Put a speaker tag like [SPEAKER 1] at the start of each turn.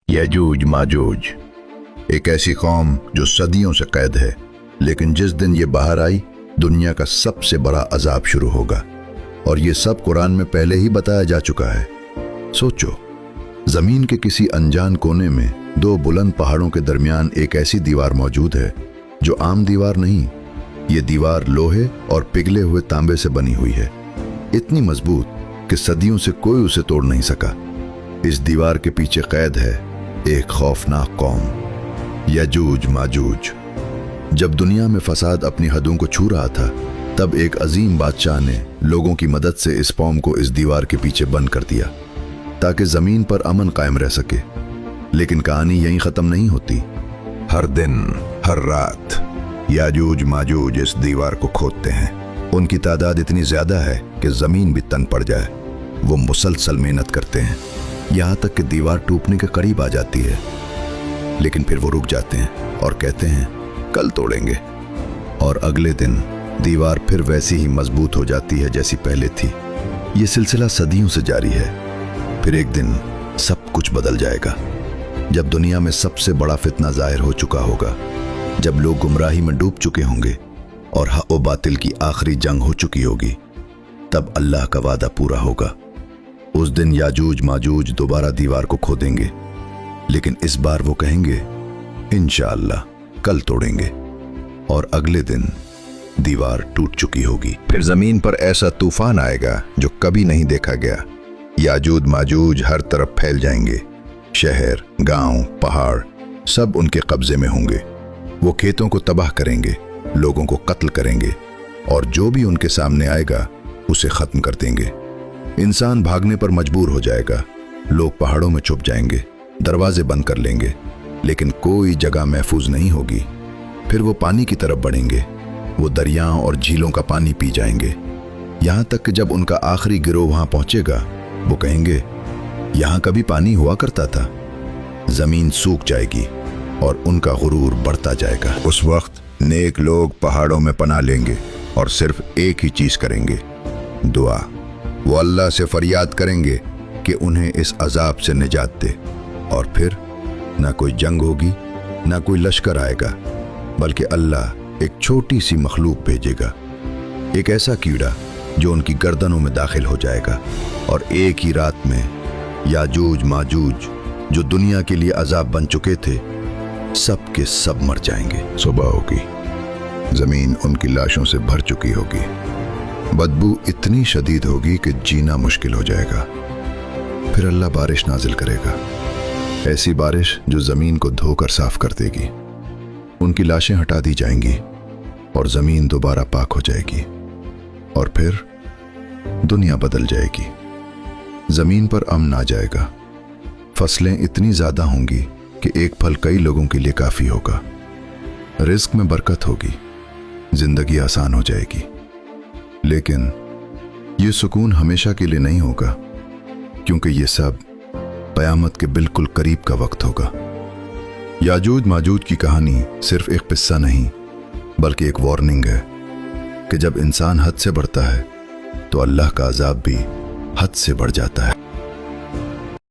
[SPEAKER 1] यजूज माजूज एक ऐसी कौम जो सदियों से कैद है, लेकिन जिस दिन ये बाहर आई दुनिया का सबसे बड़ा अजाब शुरू होगा। और ये सब कुरान में पहले ही बताया जा चुका है। सोचो, जमीन के किसी अनजान कोने में दो बुलंद पहाड़ों के दरमियान एक ऐसी दीवार मौजूद है जो आम दीवार नहीं, ये दीवार लोहे और पिघले हुए तांबे से बनी हुई है, इतनी मजबूत कि सदियों से कोई उसे तोड़ नहीं सका। इस दीवार के पीछे कैद है एक खौफनाक कौम, यजूज माजूज। जब दुनिया में फसाद अपनी हदों को छू रहा था, तब एक अजीम बादशाह ने लोगों की मदद से इस कौम को इस दीवार के पीछे बंद कर दिया ताकि जमीन पर अमन कायम रह सके। लेकिन कहानी यहीं खत्म नहीं होती। हर दिन हर रात याजूज माजूज इस दीवार को खोदते हैं। उनकी तादाद इतनी ज्यादा है कि जमीन भी तन पड़ जाए। वो मुसलसल मेहनत करते हैं, यहाँ तक कि दीवार टूटने के करीब आ जाती है, लेकिन फिर वो रुक जाते हैं और कहते हैं कल तोड़ेंगे। और अगले दिन दीवार फिर वैसी ही मजबूत हो जाती है जैसी पहले थी। ये सिलसिला सदियों से जारी है। फिर एक दिन सब कुछ बदल जाएगा, जब दुनिया में सबसे बड़ा फितना जाहिर हो चुका होगा, जब लोग गुमराही में डूब चुके होंगे और हक व बातिल की आखिरी जंग हो चुकी होगी। तब अल्लाह का वादा पूरा होगा। उस दिन याजूज माजूज दोबारा दीवार को खोदेंगे, लेकिन इस बार वो कहेंगे इंशाअल्लाह कल तोड़ेंगे। और अगले दिन दीवार टूट चुकी होगी। फिर जमीन पर ऐसा तूफान आएगा जो कभी नहीं देखा गया। याजूज माजूज हर तरफ फैल जाएंगे। शहर, गांव, पहाड़ सब उनके कब्जे में होंगे। वो खेतों को तबाह करेंगे, लोगों को कत्ल करेंगे, और जो भी उनके सामने आएगा उसे खत्म कर देंगे। इंसान भागने पर मजबूर हो जाएगा। लोग पहाड़ों में छुप जाएंगे, दरवाजे बंद कर लेंगे, लेकिन कोई जगह महफूज नहीं होगी। फिर वो पानी की तरफ बढ़ेंगे। वो दरियाओं और झीलों का पानी पी जाएंगे, यहाँ तक कि जब उनका आखिरी गिरोह वहां पहुंचेगा, वो कहेंगे यहाँ कभी पानी हुआ करता था। जमीन सूख जाएगी और उनका गुरूर बढ़ता जाएगा। उस वक्त नेक लोग पहाड़ों में पनाह लेंगे और सिर्फ एक ही चीज करेंगे, दुआ। वो अल्लाह से फरियाद करेंगे कि उन्हें इस अजाब से निजात दे। और फिर ना कोई जंग होगी, ना कोई लश्कर आएगा, बल्कि अल्लाह एक छोटी सी मखलूक भेजेगा, एक ऐसा कीड़ा जो उनकी गर्दनों में दाखिल हो जाएगा। और एक ही रात में याजूज माजूज जो दुनिया के लिए अजाब बन चुके थे, सब के सब मर जाएंगे। सुबह होगी, जमीन उनकी लाशों से भर चुकी होगी। बदबू इतनी शदीद होगी कि जीना मुश्किल हो जाएगा। फिर अल्लाह बारिश नाजिल करेगा, ऐसी बारिश जो जमीन को धोकर साफ कर देगी। उनकी लाशें हटा दी जाएंगी और जमीन दोबारा पाक हो जाएगी। और फिर दुनिया बदल जाएगी। जमीन पर अमन आ जाएगा। फसलें इतनी ज्यादा होंगी कि एक फल कई लोगों के लिए काफी होगा। रिस्क में बरकत होगी, जिंदगी आसान हो जाएगी। लेकिन ये सुकून हमेशा के लिए नहीं होगा, क्योंकि ये सब क़यामत के बिल्कुल करीब का वक्त होगा। याजूज माजूज की कहानी सिर्फ एक किस्सा नहीं, बल्कि एक वार्निंग है कि जब इंसान हद से बढ़ता है तो अल्लाह का अजाब भी हद से बढ़ जाता है।